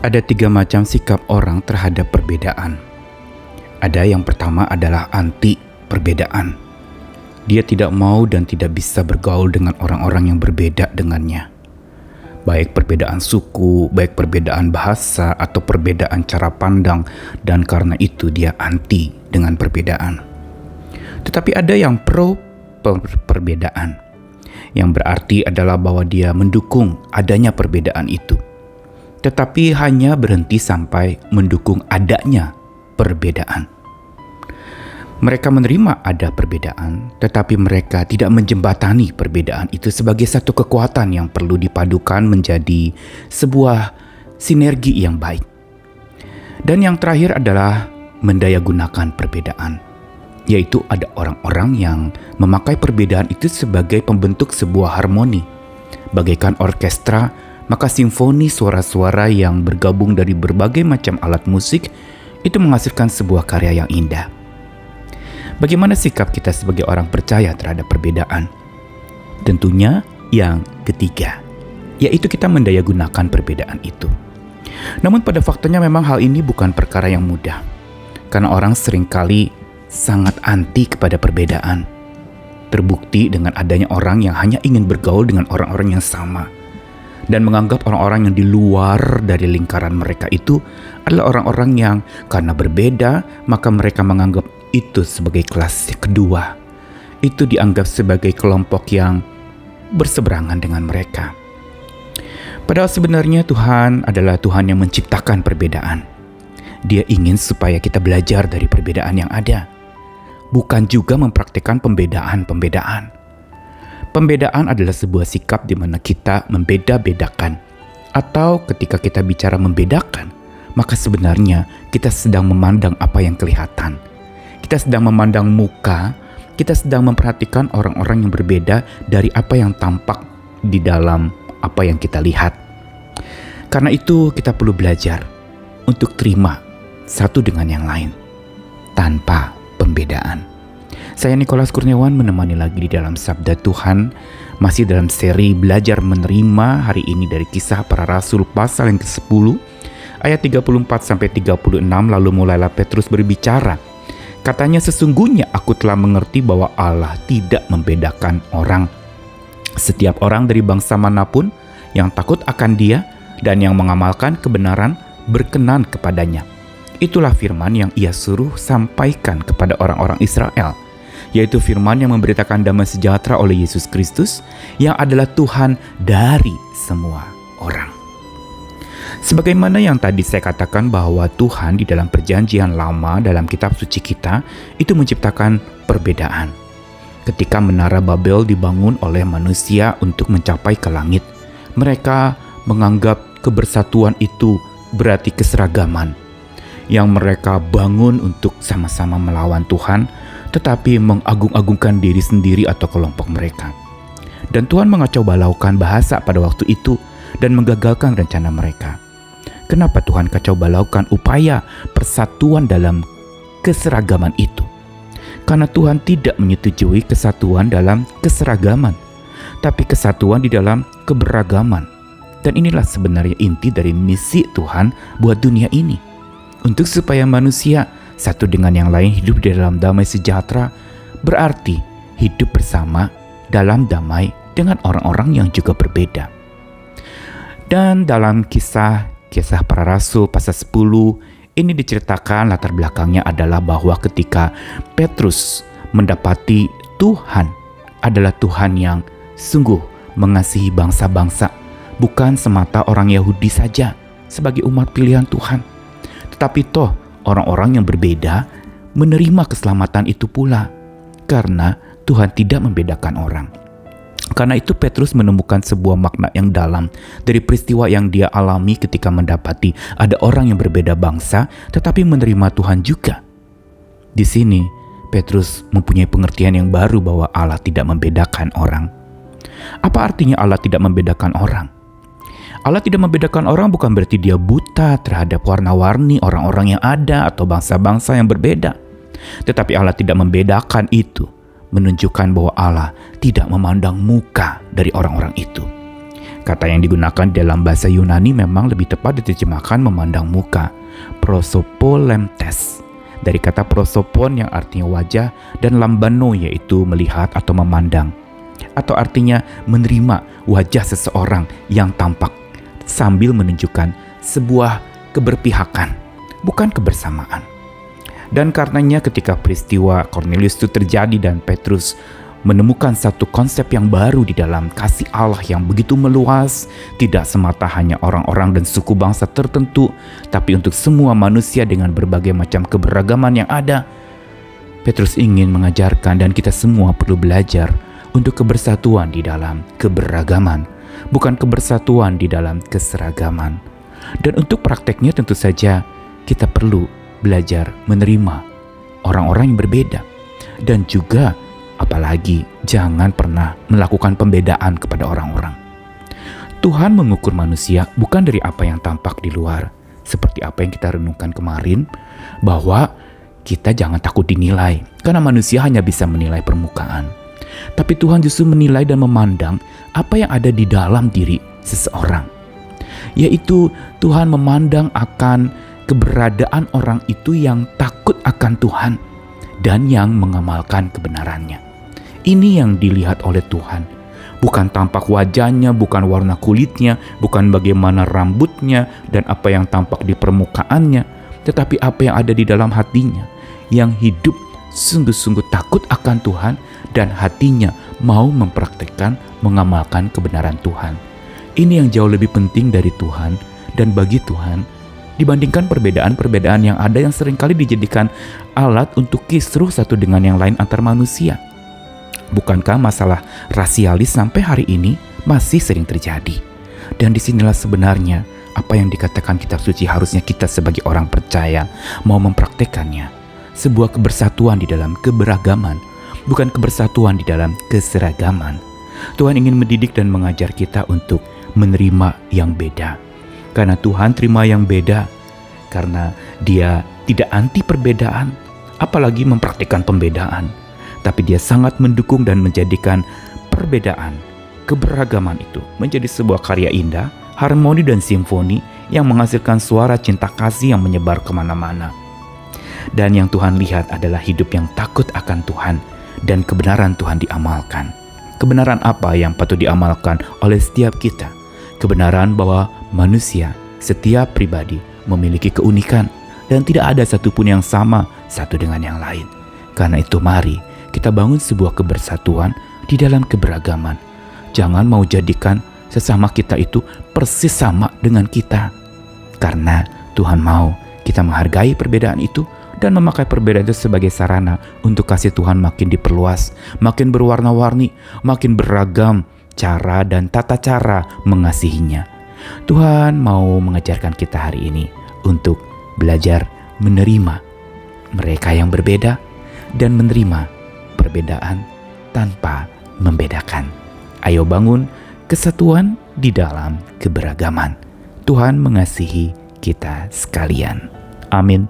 Ada 3 macam sikap orang terhadap perbedaan. Ada yang pertama adalah anti perbedaan. Dia tidak mau dan tidak bisa bergaul dengan orang-orang yang berbeda dengannya. Baik perbedaan suku, baik perbedaan bahasa, atau perbedaan cara pandang, dan karena itu dia anti dengan perbedaan. Tetapi ada yang pro perbedaan, yang berarti adalah bahwa dia mendukung adanya perbedaan itu. Tetapi hanya berhenti sampai mendukung adanya perbedaan. Mereka menerima ada perbedaan, tetapi mereka tidak menjembatani perbedaan itu sebagai satu kekuatan yang perlu dipadukan menjadi sebuah sinergi yang baik. Dan yang terakhir adalah mendayagunakan perbedaan, yaitu ada orang-orang yang memakai perbedaan itu sebagai pembentuk sebuah harmoni. Bagaikan orkestra, maka simfoni suara-suara yang bergabung dari berbagai macam alat musik itu menghasilkan sebuah karya yang indah. Bagaimana sikap kita sebagai orang percaya terhadap perbedaan? Tentunya yang ketiga, yaitu kita mendayagunakan perbedaan itu. Namun pada faktanya memang hal ini bukan perkara yang mudah, karena orang seringkali sangat anti kepada perbedaan. Terbukti dengan adanya orang yang hanya ingin bergaul dengan orang-orang yang sama, dan menganggap orang-orang yang di luar dari lingkaran mereka itu adalah orang-orang yang karena berbeda, maka mereka menganggap itu sebagai kelas kedua. Itu dianggap sebagai kelompok yang berseberangan dengan mereka. Padahal sebenarnya Tuhan adalah Tuhan yang menciptakan perbedaan. Dia ingin supaya kita belajar dari perbedaan yang ada, bukan juga mempraktikkan pembedaan-pembedaan. Pembedaan adalah sebuah sikap di mana kita membeda-bedakan. Atau ketika kita bicara membedakan, maka sebenarnya kita sedang memandang apa yang kelihatan. Kita sedang memandang muka, kita sedang memperhatikan orang-orang yang berbeda dari apa yang tampak di dalam apa yang kita lihat. Karena itu kita perlu belajar untuk terima satu dengan yang lain, tanpa pembedaan. Saya Nikolas Kurniawan menemani lagi di dalam Sabda Tuhan, masih dalam seri Belajar Menerima hari ini dari Kisah Para Rasul pasal yang ke-10, ayat 34-36, lalu mulailah Petrus berbicara. Katanya, sesungguhnya aku telah mengerti bahwa Allah tidak membedakan orang. Setiap orang dari bangsa manapun yang takut akan Dia dan yang mengamalkan kebenaran berkenan kepadanya. Itulah firman yang Ia suruh sampaikan kepada orang-orang Israel, yaitu firman yang memberitakan damai sejahtera oleh Yesus Kristus yang adalah Tuhan dari semua orang. Sebagaimana yang tadi saya katakan bahwa Tuhan di dalam perjanjian lama dalam kitab suci kita itu menciptakan perbedaan. Ketika menara Babel dibangun oleh manusia untuk mencapai ke langit, mereka menganggap kebersatuan itu berarti keseragaman yang mereka bangun untuk sama-sama melawan Tuhan, tetapi mengagung-agungkan diri sendiri atau kelompok mereka. Dan Tuhan mengacau balaukan bahasa pada waktu itu dan menggagalkan rencana mereka. Kenapa Tuhan kacau balaukan upaya persatuan dalam keseragaman itu? Karena Tuhan tidak menyetujui kesatuan dalam keseragaman, tapi kesatuan di dalam keberagaman. Dan inilah sebenarnya inti dari misi Tuhan buat dunia ini. Untuk supaya manusia satu dengan yang lain hidup di dalam damai sejahtera, berarti hidup bersama dalam damai dengan orang-orang yang juga berbeda. Dan dalam kisah Para Rasul pasal 10 ini diceritakan latar belakangnya adalah bahwa ketika Petrus mendapati Tuhan adalah Tuhan yang sungguh mengasihi bangsa-bangsa, bukan semata orang Yahudi saja sebagai umat pilihan Tuhan, tetapi toh orang-orang yang berbeda menerima keselamatan itu pula, karena Tuhan tidak membedakan orang. Karena itu Petrus menemukan sebuah makna yang dalam dari peristiwa yang dia alami ketika mendapati ada orang yang berbeda bangsa tetapi menerima Tuhan juga. Di sini Petrus mempunyai pengertian yang baru bahwa Allah tidak membedakan orang. Apa artinya Allah tidak membedakan orang? Allah tidak membedakan orang bukan berarti Dia buta terhadap warna-warni orang-orang yang ada atau bangsa-bangsa yang berbeda. Tetapi Allah tidak membedakan itu, menunjukkan bahwa Allah tidak memandang muka dari orang-orang itu. Kata yang digunakan dalam bahasa Yunani memang lebih tepat diterjemahkan memandang muka, prosopolemtes. Dari kata prosopon yang artinya wajah dan lambano yaitu melihat atau memandang. Atau artinya menerima wajah seseorang yang tampak sambil menunjukkan sebuah keberpihakan, bukan kebersamaan. Dan karenanya ketika peristiwa Cornelius itu terjadi dan Petrus menemukan satu konsep yang baru di dalam kasih Allah yang begitu meluas, tidak semata hanya orang-orang dan suku bangsa tertentu, tapi untuk semua manusia dengan berbagai macam keberagaman yang ada. Petrus ingin mengajarkan dan kita semua perlu belajar untuk kebersatuan di dalam keberagaman, bukan kebersatuan di dalam keseragaman. Dan untuk prakteknya tentu saja kita perlu belajar menerima orang-orang yang berbeda. Dan juga apalagi jangan pernah melakukan pembedaan kepada orang-orang. Tuhan mengukur manusia bukan dari apa yang tampak di luar. Seperti apa yang kita renungkan kemarin, bahwa kita jangan takut dinilai, karena manusia hanya bisa menilai permukaan. Tapi Tuhan justru menilai dan memandang apa yang ada di dalam diri seseorang. Yaitu Tuhan memandang akan keberadaan orang itu yang takut akan Tuhan dan yang mengamalkan kebenarannya. Ini yang dilihat oleh Tuhan. Bukan tampak wajahnya, bukan warna kulitnya, bukan bagaimana rambutnya dan apa yang tampak di permukaannya, tetapi apa yang ada di dalam hatinya, yang hidup sungguh-sungguh takut akan Tuhan dan hatinya mau mempraktekkan, mengamalkan kebenaran Tuhan. Ini yang jauh lebih penting dari Tuhan dan bagi Tuhan dibandingkan perbedaan-perbedaan yang ada yang seringkali dijadikan alat untuk kisruh satu dengan yang lain antar manusia. Bukankah masalah rasialis sampai hari ini masih sering terjadi? Dan disinilah sebenarnya apa yang dikatakan kitab suci harusnya kita sebagai orang percaya mau mempraktekannya. Sebuah kebersatuan di dalam keberagaman, bukan kebersatuan di dalam keseragaman. Tuhan ingin mendidik dan mengajar kita untuk menerima yang beda. Karena Tuhan terima yang beda, karena Dia tidak anti perbedaan, apalagi mempraktikkan pembedaan. Tapi Dia sangat mendukung dan menjadikan perbedaan, keberagaman itu menjadi sebuah karya indah, harmoni dan simfoni yang menghasilkan suara cinta kasih yang menyebar kemana-mana. Dan yang Tuhan lihat adalah hidup yang takut akan Tuhan dan kebenaran Tuhan diamalkan. Kebenaran apa yang patut diamalkan oleh setiap kita? Kebenaran bahwa manusia, setiap pribadi memiliki keunikan dan tidak ada satupun yang sama satu dengan yang lain. Karena itu mari kita bangun sebuah kebersatuan di dalam keberagaman. Jangan mau jadikan sesama kita itu persis sama dengan kita. Karena Tuhan mau kita menghargai perbedaan itu dan memakai perbedaan itu sebagai sarana untuk kasih Tuhan makin diperluas, makin berwarna-warni, makin beragam cara dan tata cara mengasihinya. Tuhan mau mengajarkan kita hari ini untuk belajar menerima mereka yang berbeda dan menerima perbedaan tanpa membedakan. Ayo bangun kesatuan di dalam keberagaman. Tuhan mengasihi kita sekalian. Amin.